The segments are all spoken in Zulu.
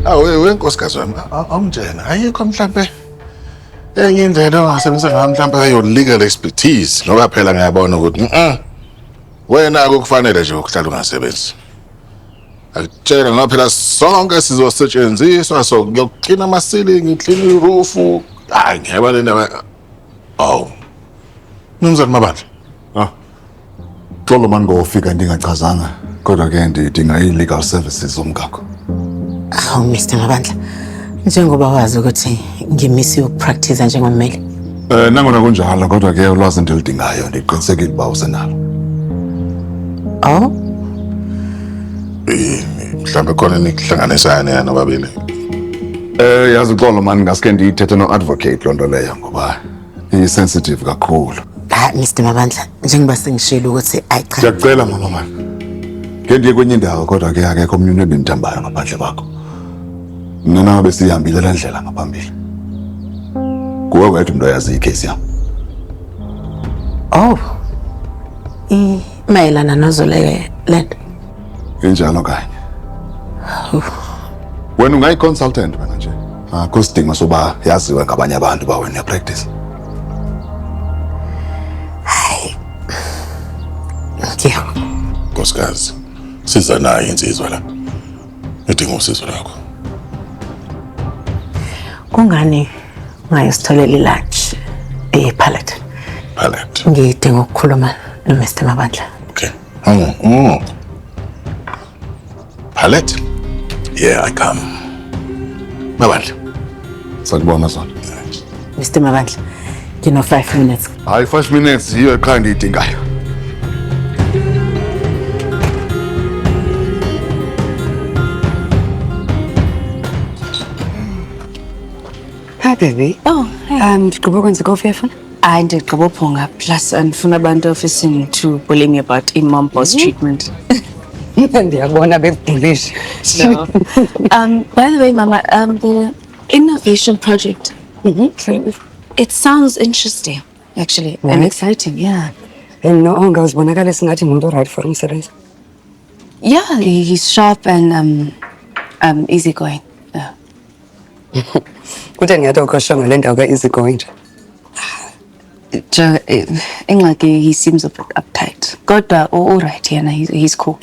Wenkosikazi wami, awungitshena ayikho mhlampe enye indlela ongasebenzisa ngayo mhlampe your legal expertise ngoba phela ngiyabona ukuthi wena akukufanele nje ukuhlala ungasebenzi. Akutshela ngoba phela sonke sizosetshenziswa so kuyoklina ama-ceiling, uklina i-roof. Hayi ngiyaba le ndaba. Mnumzane Mabandla. Xolo manje ngofika ndingachazanga kodwa ke ndidinga i-legal services zomgaqo. Mr. Mabandla, njengoba wazi ukuthi ngimisiwe ukupractice njengommeli. Nangona kunjalo kodwa ke ulwazi endiludingayo ndiqinisekile uba usenalo. Mhlambe khona nikuhlanganisayo nina babili. Yazi xolo manje ngaske ndiyithethe no-advocate loo nto leyo ngoba iyi-sensitive kakhulu. Mr. Mabandla, njengoba sengishilo ukuthi cha. Ndiyakucela mama mani. Ke ndiye kwenye indawo kodwa ke akekho omnye endimthambayo ngaphandle kwakho. Mina nawe besihambile le ndlela ngaphambili. Kuwe wedwa umuntu oyazi ikhesi yam. Mayelana nozoleke lento. Injalo kanye. Wena ungayi-consultant wena nje. Akho sidingo soba yaziwe ngabanye abantu ba wena uyapractice. Nkosikazi, siza nayo insizwa la. Idinga usizo lakho. Kungani ungayositholela ilunch ePalette? Palette. Ngidinga ukukhuluma noMr. Mabandla. Okay. Palette? Yeah, I come. Mabandla. Sakubona sona. Mr. Mabandla, ngino 5 minutes. Hayi 5 minutes yiyo eqha ndiyidingayo. Hi baby. Hi. Ndicela ukwenza ikofi yefuna? Hayi ndigqiba uphunga plus andifuna abantu ofisini to bully me about mom boss treatment. Ndiyabona bekubulisha. No. By the way, Mama, the innovation project. It sounds interesting, actually, and exciting. Yeah. No, ungazibonakala singathi ngumuntu right for umsebenzi. Yeah, he's sharp and easygoing. Yeah. Kuthe ngiyathi ukosho ngale ndawo ka-easy going nje. Ingxaki, he seems a bit uptight. Kodwa all right, yeah, he's cool.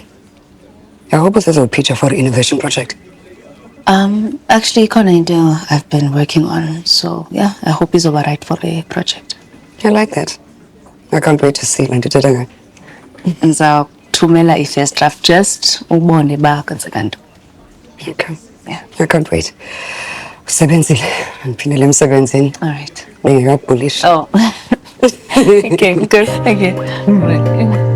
I hope usezopitcha for innovation project. Actually, khona into I've been working on, so yeah, I hope he's all right for a project. I like that. I can't wait to see when uthetha ngayo. Ngizakuthumela i-first draft just ubone ba kwenzeka ntoni. Okay. Yeah. I can't wait. Usebenzile, andiphindele emsebenzini. All right. Bengekabhulisha. Oh. Okay, good. Thank you.